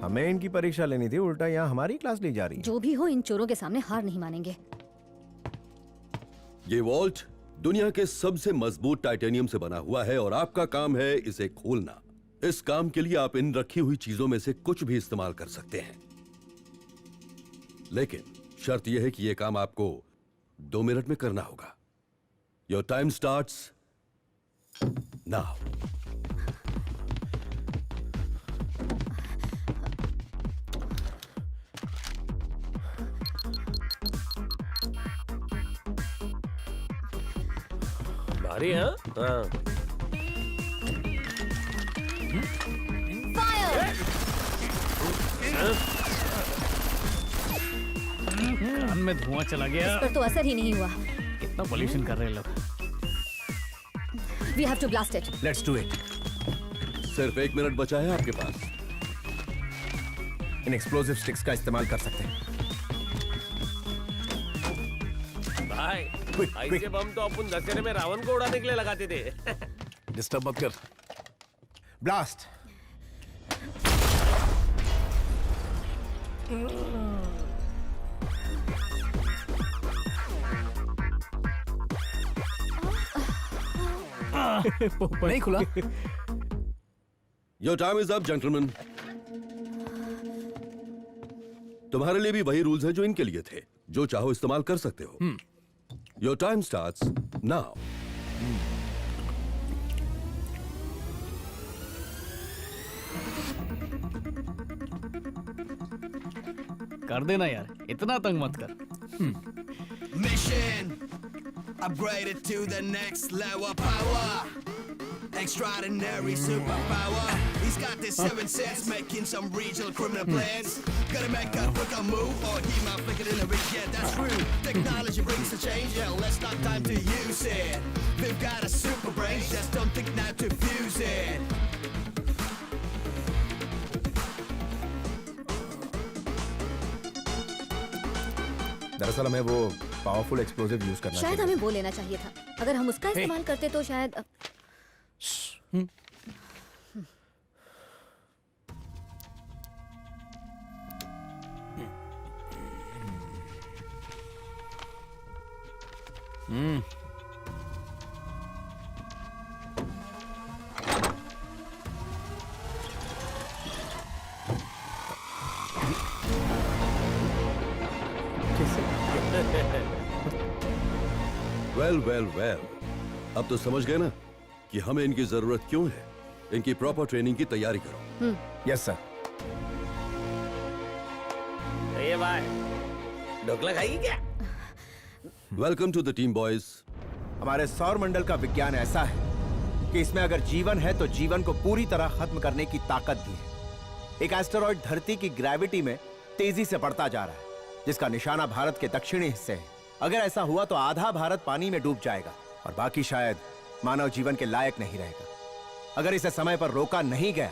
हमें इनकी परीक्षा लेनी थी, उल्टा यहाँ हमारी क्लास ली जा रही है। जो भी हो, इन चोरों के सामने हार नहीं मानेंगे। ये वॉल्ट दुनिया के सबसे मजबूत टाइटेनियम से बना हुआ है और आपका काम है इसे खोलना। इस काम के लिए आप इन रखी हुई चीजों में से कुछ भी इस्तेमाल कर सकते हैं, लेकिन शर्त यह है कि यह काम आपको 2 मिनट में करना होगा। Your time starts now. भारी है हाँ। कान में धुआं चला गया। इस पर तो असर ही नहीं हुआ। कितना पोल्यूशन कर रहे हैं लोग। We have to blast it. Let's do it. सिर्फ 1 मिनट बचा है आपके पास। इन एक्सप्लोसिव स्टिक्स का इस्तेमाल कर सकते हैं। भाई Quick, ऐसे quick. बम तो अपन दशहरे में रावण को उड़ाने के लिए लगाते थे। डिस्टर्ब मत कर। ब्लास्ट। नहीं खुला। Your time is up gentleman. तुम्हारे लिए भी वही रूल्स हैं जो इनके लिए थे। जो चाहो इस्तेमाल कर सकते हो। Your time starts now. कर देना यार, इतना तंग मत कर। Mission upgraded to the next level power. Extraordinary superpower. He's got this 7 sense, making some regional criminal plans. Gotta make a quick move, or he might flick it in a rig. Yeah, that's rude. Technology brings the change. Yeah, let's not time to use it. We've got a super brain, just don't think now to fuse it. दरअसल हमें वो powerful explosive use करना शायद चाहिए। हमें वो लेना चाहिए था। अगर हम उसका इस्तेमाल करते तो शायद वेल वेल वेल, अब तो समझ गए ना कि हमें इनकी जरूरत क्यों है। इनकी प्रॉपर ट्रेनिंग की तैयारी करो। Yes sir. ये भाई ढोकला खाएगी क्या? Welcome to the team boys. हमारे सौर मंडल का विज्ञान ऐसा है कि इसमें अगर जीवन है तो जीवन को पूरी तरह खत्म करने की ताकत भी है। एक एस्टेरॉइड धरती की ग्रेविटी में तेजी से बढ़ता जा रहा है, जिसका निशाना भारत के दक्षिणी हिस्से है। अगर ऐसा हुआ तो आधा भारत पानी में डूब जाएगा और बाकी शायद मानव जीवन के लायक नहीं रहेगा। अगर इसे समय पर रोका नहीं गया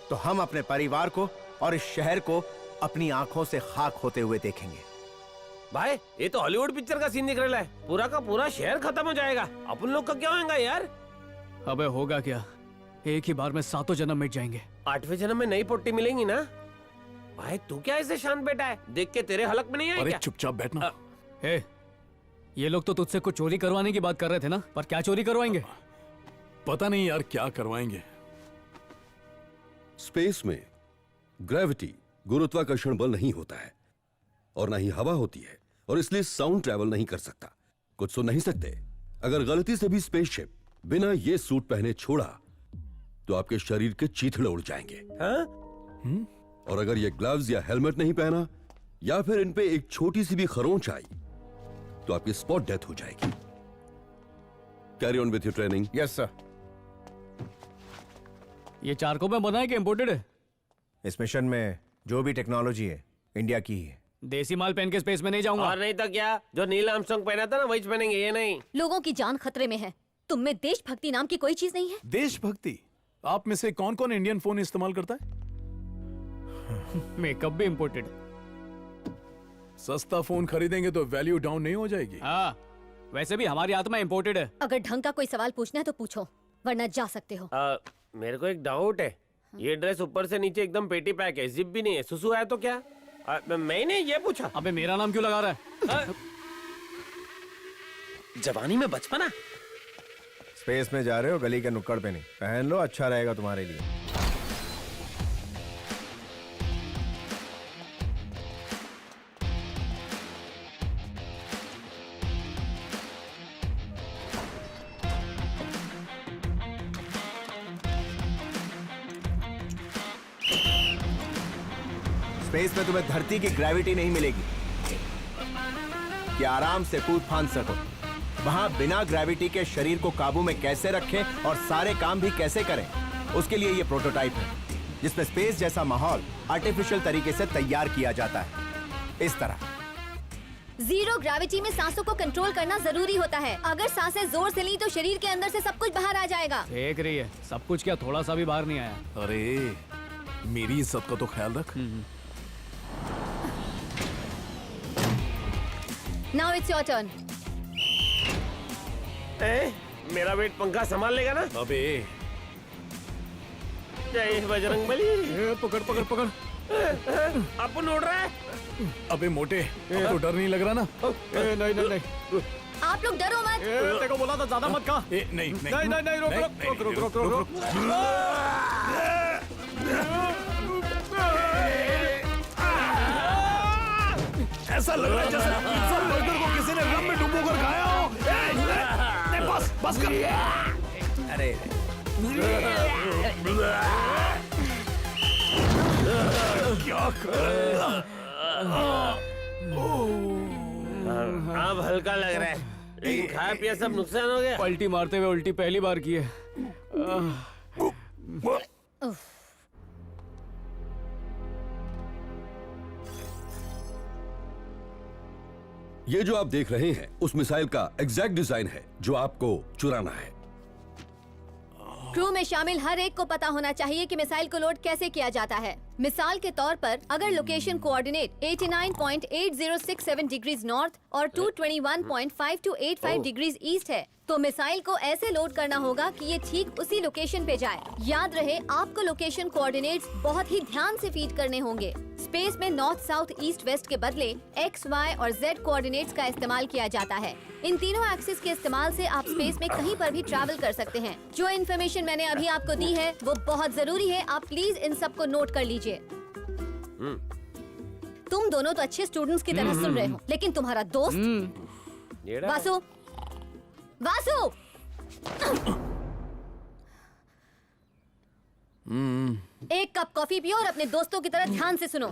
तो हम अपने परिवार को और इस शहर को अपनी आंखों से खाक होते हुए देखेंगे। भाई ये तो हॉलीवुड पिक्चर का सीन दिख रहा है। पूरा का पूरा शहर खत्म हो जाएगा। अपन लोग का क्या होगा यार? अबे होगा क्या, एक ही बार में 7 जन्म मिट जाएंगे। 8वें जन्म में नई पोटी मिलेंगी ना। भाई तू क्या ऐसे शांत बैठा है? देख के तेरे हलक में नहीं आया अरे क्या? चुपचाप बैठना। हे, ये लोग तो तुझसे कुछ चोरी करवाने की बात कर रहे थे ना, पर क्या चोरी करवाएंगे? पता नहीं यार क्या करवाएंगे। स्पेस में ग्रेविटी गुरुत्वाकर्षण बल नहीं होता है और ना ही हवा होती है, और इसलिए साउंड ट्रैवल नहीं कर सकता, कुछ सुन नहीं सकते। अगर गलती से भी स्पेसशिप बिना ये सूट पहने छोड़ा तो आपके शरीर के चीथड़े उड़ जाएंगे। हाँ? और अगर ये ग्लव्स या हेलमेट नहीं पहना या फिर इन पे एक छोटी सी भी खरोंच आई तो आपकी स्पॉट डेथ हो जाएगी। Carry on with your training. Yes sir. ये चारकों में बना है कि इम्पोर्टेड है? इस मिशन में जो भी टेक्नोलॉजी है इंडिया की ही है। देसी माल पहन के स्पेस में नहीं जाऊंगा। और नहीं तो क्या, जो नील आर्मस्ट्रांग पहना था ना वही पहनेंगे। ये नहीं। लोगों की जान खतरे में है। तुम में देशभक्ति नाम की कोई चीज नहीं है। देशभक्ति? आप में से कौन कौन इंडियन फोन इस्तेमाल करता है? मेकअप भी इम्पोर्टेड। सस्ता फोन खरीदेंगे तो वैल्यू डाउन नहीं हो जाएगी? हाँ, वैसे भी हमारी आत्मा इम्पोर्टेड है। अगर ढंग का कोई सवाल पूछना है तो पूछो, वरना जा सकते हो। मेरे को एक डाउट है। ये ड्रेस ऊपर से नीचे एकदम पेटी पैक है, जिप भी नहीं है। सुसु है तो क्या? मैंने ये पूछा। अबे मेरा नाम क्यों लगा रहा है? जवानी में बचपना। स्पेस में जा रहे हो, गली के नुक्कड़ पे नहीं। पहन लो, अच्छा रहेगा तुम्हारे लिए। स्पेस में तुम्हें धरती की ग्रेविटी नहीं मिलेगी कि आराम से कूद फांद सको। वहां बिना ग्रेविटी के शरीर को काबू में कैसे रखें और सारे काम भी कैसे करें, उसके लिए ये प्रोटोटाइप है, जिसमें स्पेस जैसा माहौल आर्टिफिशियल तरीके से तैयार किया जाता है। इस तरह जीरो ग्रेविटी में सांसों को कंट्रोल करना जरूरी होता है। अगर सांसें जोर से ली तो शरीर के अंदर से सब कुछ बाहर आ जाएगा। फेंक रही है, सब कुछ क्या थोड़ा सा भी बाहर नहीं आया? अरे मेरी इज्जत का तो ख्याल रख। Now it's your turn. मेरा वेट पंखा संभाल लेगा ना? अबे जय बजरंगबली। पकड़ पकड़ पकड़। अपन उड़ रहा है। अबे मोटे, अब तो डर नहीं लग रहा ना? नहीं नहीं नहीं, आप लोग डरो मत। तेरे को बोला था ज्यादा मत खा। नहीं नहीं नहीं नहीं नहीं, रुक रुक रुक। ऐसा लग रहा है जैसे पिज्जा बर्गर को किसी ने रम में डुबोकर खाया हो। नहीं, बस कर। अरे क्या कर? अब हल्का लग रहा है, लेकिन खाया पिया सब नुकसान हो गया। पलटी मारते हुए उल्टी पहली बार की है। ये जो आप देख रहे हैं उस मिसाइल का एग्जैक्ट डिजाइन है जो आपको चुराना है। क्रू में शामिल हर एक को पता होना चाहिए कि मिसाइल को लोड कैसे किया जाता है। मिसाल के तौर पर अगर लोकेशन कोऑर्डिनेट 89.8067 डिग्रीज नॉर्थ और 221.5285 डिग्रीज ईस्ट है, तो मिसाइल को ऐसे लोड करना होगा कि ये ठीक उसी लोकेशन पे जाए। याद रहे, आपको लोकेशन कोऑर्डिनेट्स बहुत ही ध्यान से फीड करने होंगे। स्पेस में नॉर्थ, साउथ, ईस्ट, वेस्ट के बदले एक्स, वाई और जेड कोऑर्डिनेट्स का इस्तेमाल किया जाता है। इन तीनों एक्सिस के इस्तेमाल से आप स्पेस में कहीं पर भी ट्रैवल कर सकते हैं। जो इन्फॉर्मेशन मैंने अभी आपको दी है वो बहुत जरूरी है, आप प्लीज इन सबको नोट कर लीजिए। तुम दोनों तो अच्छे स्टूडेंट्स की तरह सुन रहे हो, लेकिन तुम्हारा दोस्त वासु, वासु, एक कप कॉफी पियो और अपने दोस्तों की तरह ध्यान से सुनो।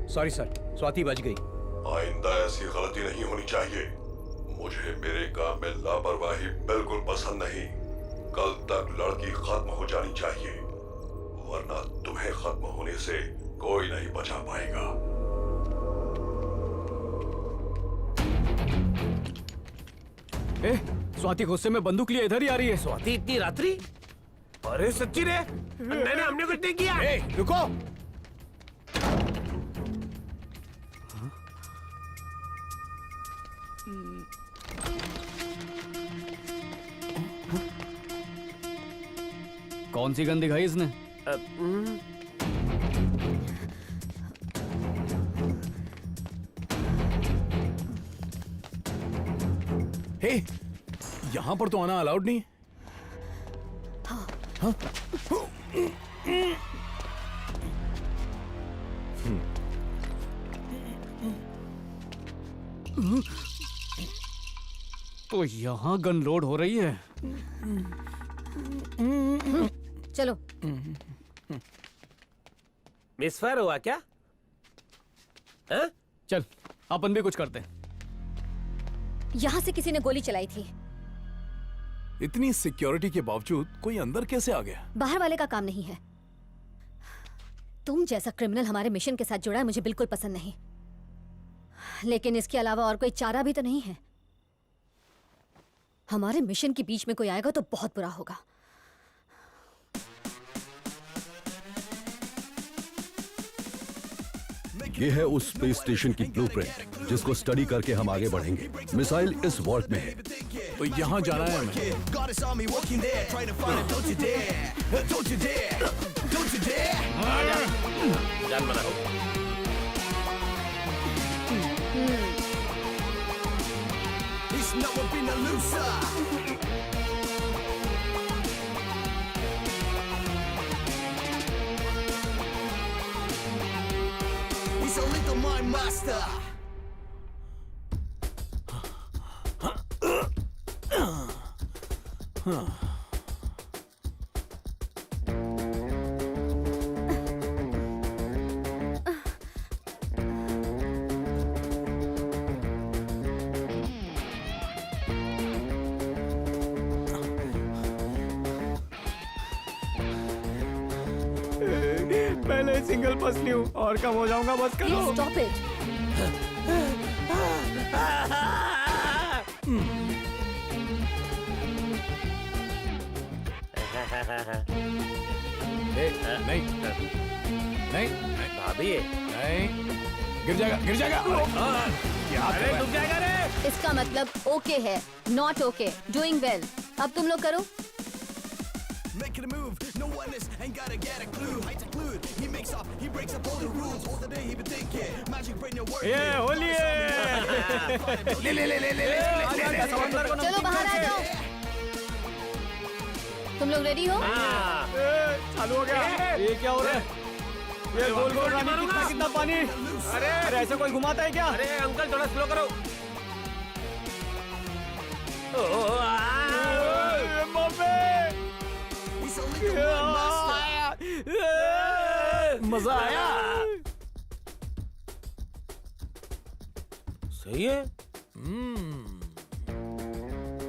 सॉरी सर, स्वाति बच गई। आइंदा ऐसी गलती नहीं होनी चाहिए। मुझे मेरे काम में लापरवाही बिल्कुल पसंद नहीं। कल तक लड़की खत्म हो जानी चाहिए, वरना तुम्हें खत्म होने से कोई नहीं बचा पाएगा। स्वाति गुस्से में बंदूक लिए इधर ही आ रही है। स्वाति इतनी रात्रि? अरे सच्ची रे, हमने कुछ नहीं किया। रुको। कौन सी गन दिखाई इसने? हे, यहाँ पर तो आना अलाउड नहीं। हाँ? तो यहाँ गन लोड हो रही है। चलो। मिसफायर हुआ क्या? हाँ? चल अपन भी कुछ करते हैं। यहाँ से किसी ने गोली चलाई थी। इतनी सिक्योरिटी के बावजूद कोई अंदर कैसे आ गया? बाहर वाले का काम नहीं है। तुम जैसा क्रिमिनल हमारे मिशन के साथ जुड़ा है मुझे बिल्कुल पसंद नहीं, लेकिन इसके अलावा और कोई चारा भी तो नहीं है। हमारे मिशन के बीच में कोई आएगा तो बहुत बुरा होगा। ये है उस स्पेस स्टेशन की ब्लूप्रिंट जिसको स्टडी करके हम आगे बढ़ेंगे। मिसाइल इस वॉल्ट में है। तो यहाँ जाना है हमें। Goddess army working there, trying to find it. Don't you dare! Don't you dare! Don't you dare! जान बनाओ। He's never been a loser. He's a little mind master. पहले सिंगल पसली हूँ और कम हो जाऊंगा, बस करो। Stop it. नहीं नहीं भाभी नहीं, गिर जाएगा गिर जाएगा। अरे डूब जाएगा रे। इसका मतलब ओके है, नॉट ओके। Doing well. अब तुम लोग करो। Making a move, no one is, ain't gotta get a clue. Heights include, he makes up, he breaks up all the rules. All the day he been thinking, magic brain your work. ये होली है। चलो बाहर आ जाओ। तुम लोग ready हो? चालू हो गया। ये क्या हो रहा है? ये गोल गोल रानी, कितना कितना पानी। अरे ऐसे कोई घुमाता है क्या? अरे अंकल थोड़ा स्लो करो। He's a little mind master. मजा आया। सही है।